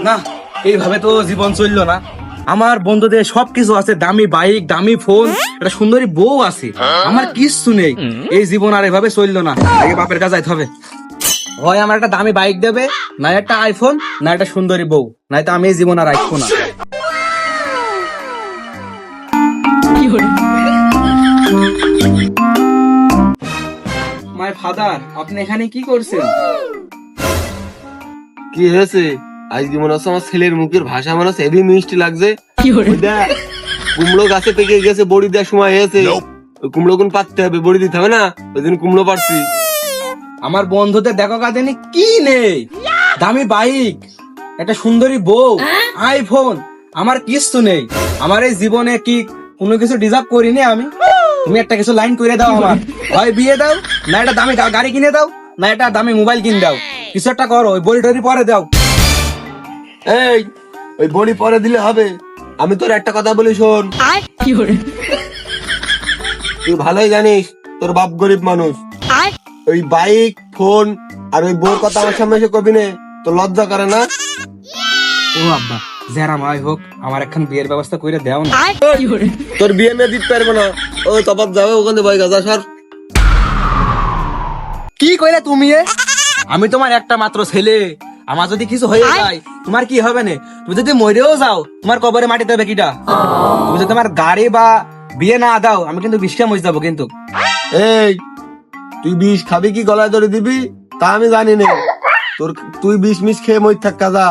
না, এইভাবে তো জীবন চললো না। আমার বন্ধুদের সবকিছু আছে, দামি বাইক, দামি ফোন, একটা সুন্দরী বউ আছে, আমার কিচ্ছু নেই। এই জীবন আর এভাবে চললো না, আগে বাপের কাছে যাইতে হবে। হয় আমার একটা দামি বাইক দেবে, না একটা আইফোন, না একটা সুন্দরী বউ, নাই তো আমি এই জীবন আর রাখবো না। মাই ফাদার, আপনি এখানে কি করছেন? কি হয়েছে? আজকে মনে হচ্ছে আমার ছেলের মুখের ভাষা মনে হচ্ছে হেভি মিষ্টি লাগছে। কুমড়ো গাছে পেকে গেছে, বড়ি দেওয়ার সময় হয়েছে। কুমড়ো গুণ পাততে হবে, বড়ি দিতে হবে না, ওই দিন কুমড়ো পারছি। আমার বন্ধুদের দেখো কাঁদেনি কি নেই, দামি বাইক, একটা সুন্দরী বউ, আইফোন, আমার কিচ্ছু নেই। আমার এই জীবনে কি কোনো কিছু ডিজার্ভ করিনি আমি? তুমি একটা কিছু লাইন করে দাও আমার, হয় বিয়ে দাও, না একটা দামি গাড়ি কিনে দাও, না একটা দামি মোবাইল কিনে দাও, কিছু একটা করো। ওই বড়ি টড়ি পরে দাও। এই, ওই বড়ি পরে দিলে হবে? আমি তোর একটা কথা বলি শোন, তুই ভালোই জানিস তোর বাপ গরিব মানুষ। ওই বাইক, ফোন আর ওই বউর কথা আমার সামনে এসে কবি নে, তোর লজ্জা করে না? ও আব্বা, যারা মাই হোক, আমার এখন বিয়ের ব্যবস্থা করে দাও না। তোর বিয়ে মেয়ে দিতে পারবো না, ও তফাৎ যাবে ওখানে ভয় গাছা সর। কি কইলে তুমি? আমি তোমার একটা মাত্র ছেলে, আমার যদি কিছু হয়ে যায় তোমার কি হবে না? তুমি যদি মরেও যাও, তোমার কবরে মাটি দেবে কিটা? তুমি যদি তোমার গাড়ি বা বিয়ে না দাও, আমি কিন্তু বিষকে মরে যাবো কিন্তু। এই, তুই বিষ খাবি কি গলায় ধরে দিবি তা আমি জানি না। তুই বিষ মিষ খেয়ে মই থাক কাজা।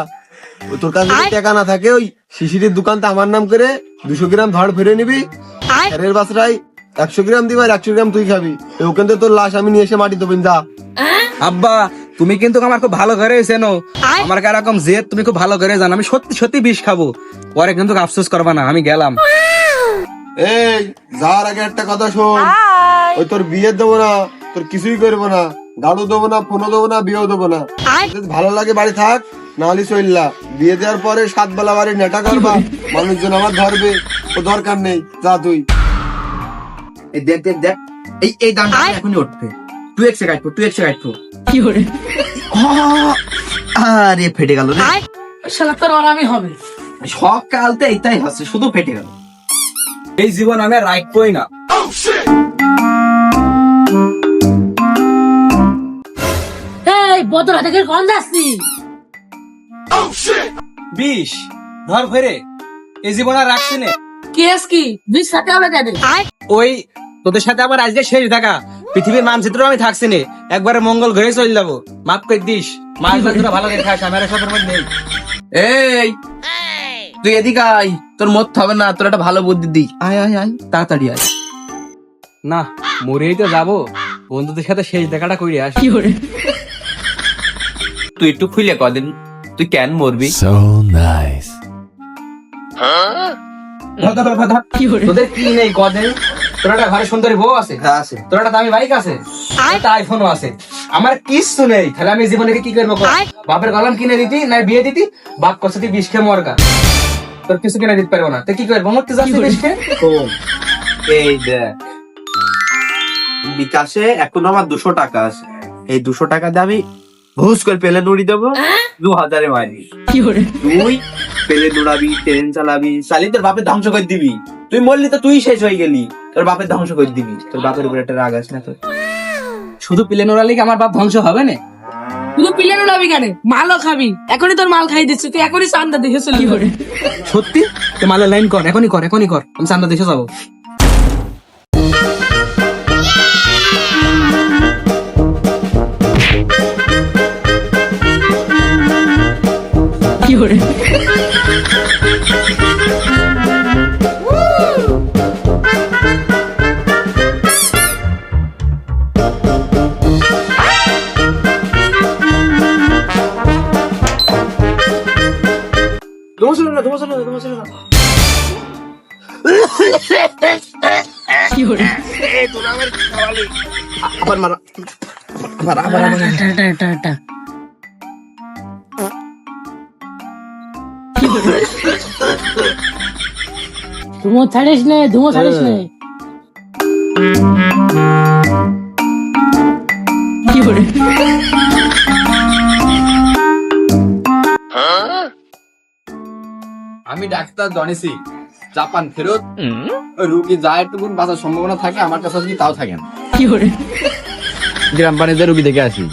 তোর কাছে যদি টাকা না থাকে, ওই শিশিরের দোকানটা আমার নাম করে 200 গ্রাম ধর ফিরে নিবি, এর বাসরাই 100 গ্রাম দিবি আর 100 গ্রাম তুই খাবি। ওখান থেকে তোর লাশ আমি নিয়ে এসে মাটি দেবেন যা। আব্বা, তুমি কিন্তু আমার খুব ভালো করে চেনো, আমার এরকম জেদ তুমি খুব ভালো করে জানো। আমি সত্যি সত্যি বিষ খাবো, পরে কিন্তু আফসোস করবা না। আমি গেলাম। এই, যাওয়ার আগে একটা কথা শোন, ওই তোর বিয়ে দেবো না, তোর কিছুই করবো না, গাড়ু দেবো না, ফোনও দেবো না, বিয়েও দেবো না। যদি ভালো লাগে বাড়ি থাক, নাহলে চললা। বিয়ে দেওয়ার পরে 7 বেলা বাড়ি নেটা করবা, মানুষজন আমার ধরবে, ও দরকার নেই, যা তুই। এই দেখ দেখ দেখ, এই দামটা এখনই উঠবে। তুই এক সেকেন্ড, তুই এক সেকেন্ড। আরে ফেটে গেল রে, শালা তোর আরামই হবে। সকালতে এইটাই হচ্ছে, শুধু ফেটে গেল। এই জীবন আমি রাখবই না। এই বদলা থেকে কোন যাচ্ছি? বিষ ধর ফেরে, এই জীবন আর রাখছি না। কেস কি বিশ সাথে হবে কেন? ওই তোদের সাথে আবার আজকে শেষ দেখা, পৃথিবীর মানচিত্র আমি থাকছি না, একবারে মঙ্গল ঘরে চলে যাবো। মাফ করে দিস, মাছ ভাতটা ভালো করে খাস, আমার সাথে মধ্যে নেই। এই, তুই এদিকে আয়, তোর মত হবে না, তোর একটা ভালো বুদ্ধি দি। আয় আয় আয়, তাড়াতাড়ি আয়। না, মরেই তো যাবো, বন্ধুদের সাথে শেষ দেখাটা করে আসি। তুই একটু খুলে কদিন, তুই কেন মরবি? So nice. তোদের কি নেই কদিন? তোর একটা ঘরে সুন্দরী বউ আছে, আছে। তোর একটা দামি বাইক আছে, একটা আইফোনও আছে, আমার কিচ্ছু নেই। তাহলে আমি জীবনে কি করবো? বাপের গলাম কিনে দিতি না বিয়ে দিতি, বাপ করছে তুই বিষ খেয়ে মরগা, তোর কিছু কিনে দিতে পারবো না। তুই কি করবো? মরতে যাচ্ছি বিষ খেয়ে। এই দেখ, বিকাশে এখন আমার 200 টাকা আছে, এই 200 টাকা দিয়ে আমি ভুস করে পেলে নুড়ি দেবো, 2000 মারি। তুই পেলে নুড়াবি, ট্রেন চালাবি, চালিয়ে তোর বাপের ধ্বংস করে দিবি। তুই মরলি তো তুই শেষ হয়ে গেলি, তোর বাপের ধ্বংস করে দিবি। তোর বাপের উপরে একটা রাগ আছে না তোর? শুধু প্লেন ওড়ালে কি আমার বাপ ধ্বংস হবে না? তুই পিলেন উড়াবি কেন? মালও খাবি, এখনই তোর মাল খাই দিচ্ছি, তুই এখনই চান্দা দেখে চলি করে। সত্যি? তুই মালের লাইন কর, এখনই কর, এখনই কর, আমি চান্দা দেশে যাবো। আবার মারা, ধুমো ছাড়িস নে, ধুমো ছাড়িস নে। আমি ডাক্তার জনেছি জাপান ফেরত ওই রুগী যায় একটু বাঁচার সম্ভাবনা থাকে, আমার কাছে যদি তাও থাকে না। গ্রাম পানিতে রুগী দেখে আসি।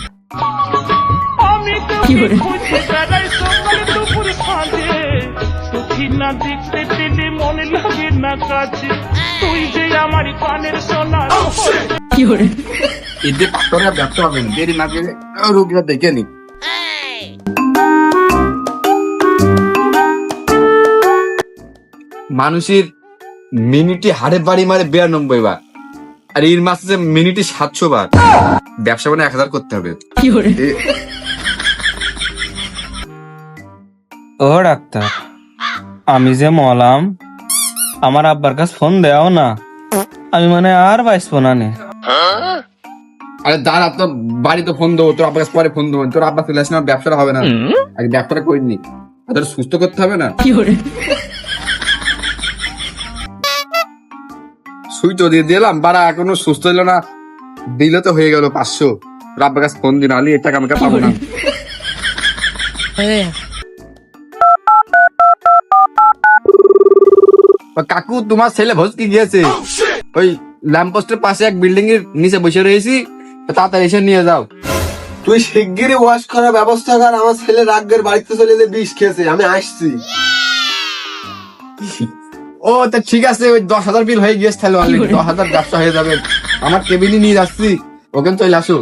আমি তোকে খুঁজে বেড়াই সকাল দুপুর সাঁঝে, সুখী না দেখতে পেলে মনে লাগে না কাছে, তুই যে আমার কানের সোনা। এতে পাক্তরা ব্যর্থ হবেন, দেরি না করে রুগীরা দেখে নি। মানুষের মিনিটে হাড়ে বাড়ি মারে 92 বার, আর এর মাসে মিনিটে 700 বার। ব্যবসা মানে 1000 করতে হবে। ও ডাক্তার, আমি যে মলাম, আমার আব্বার কাছে ফোন দেও না, আমি মানে আর বাঁচবো না নে। আরে দাঁড়া, তোর বাড়িতে ফোন দেবো, তোর আব্বার কাছে পরে ফোন দেবো। তোর আব্বা চলে আসলে আমার ব্যবসাটা হবে না, আগে ব্যবসাটা করিনি, তোর সুস্থ করতে হবে না। সুই তো দিয়ে দিলাম, বাড়া এখনো সুস্থ হলো না, দিলে তো হয়ে গেল 500। তোর আব্বার কাছে ফোন দিন, আলি এটা আমাকে পাবো না। কাকু, তোমার ছেলে ভোজকে গিয়েছে, ওই ল্যাম্পপোস্টের পাশে এক বিল্ডিং এর নিচে বসে রয়েছি, তাড়াতাড়ি এসে নিয়ে যাও। তুই শিগগিরই ওয়াশ করার ব্যবস্থা কর, আমার ছেলে রাগের বাড়িতে চলে যে বিষ খেয়েছে, আমি আসছি। ও তা ঠিক আছে, ওই 10,000 বিল হয়ে গিয়েছে, তাহলে অলরেডি 10,000 ব্যবসা হয়ে যাবে। আমার কেবিনে নিয়ে যাচ্ছি, ওখানে চলে আসো।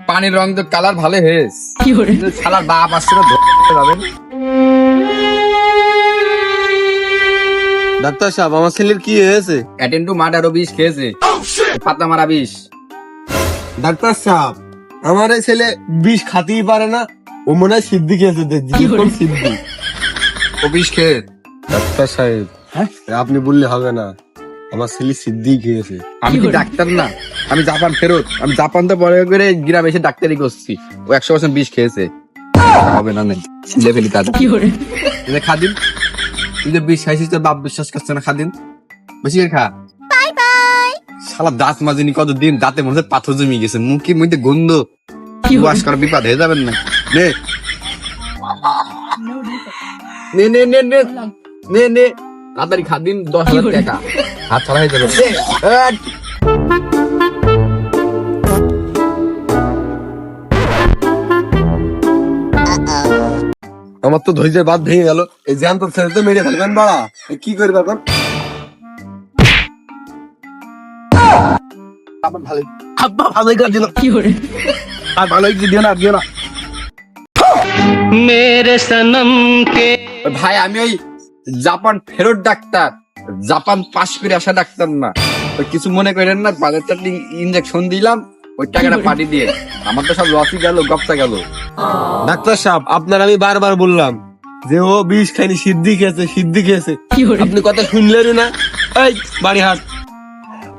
পানির রং তো কালার ভালো হয়েছে, শালার বাপ আসছে না, ধরতে যাবেন। ডাক্তার সাহেব, আমার ছেলের কি হয়েছে? অ্যাটেন্ড টু মার্ডার বিষ খেয়েছে, পাতা মারা বিষ। ডাক্তার সাহেব, আমার এই ছেলে বিষ খাতেই পারে না, ও মনে হয় সিদ্ধি খেয়েছে, সিদ্ধি। ও বিষ খেয়ে। ডাক্তার সাহেব, আপনি বললে হবে না, আমার ছেলে সিদ্ধি খেয়েছে। আমি কি ডাক্তার না? আমি জাপান ফেরত, আমি জাপান তো পরে করে গ্রামে এসে ডাক্তারি করছি। ও 100% বিষ খেয়েছে, হবে না, নেই ছিলে ফেলি তাদের। খাদিন, তুই যে বিষ খাইছিস, তোর বাপ বিশ্বাস করছে না। খাদিন বেশি করে খা। শালা দাঁত মাজিনি কতদিন, দাঁতে মনে হচ্ছে পাথর জমি গেছে, মুখের মধ্যে গন্ধ, ওয়াশ করা বিপদ হয়ে যাবেন না। নে নে নে নে নে নে নে তাড়াতাড়ি খাদিন, 10,000 টাকা হাত ছাড়া হয়ে যাবে। আমার তো ধৈর্যের বাদ ভেঙে গেল, এই জ্যান্ত ছেলে তো মেরে ফেলবেন বাড়া, কি করবে এখন? আব্বা ভালোই কাজ দিল, আর ভালোই দিও না, দিও না। ভাই আমি ওই জাপান ফেরত ডাক্তার, জাপান পাশ করে আসা ডাক্তার না। ওই কিছু মনে করেন না, বাজার চাটনি ইনজেকশন দিলাম, ওই টাকাটা পাঠিয়ে দিয়ে আমার তো সব লসই গেল, গপসা গেল। ডাক্তার সাহেব, আপনার আমি বারবার বললাম যে ও বিষ খাইনি, সিদ্ধি খেয়েছে, সিদ্ধি খেয়েছে, আপনি কথা শুনলেন না। এই বাড়ি হাট,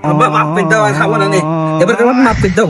আব্বা মাফ করে দাও, আর খাবো না নে, এবার মাফ করে দাও।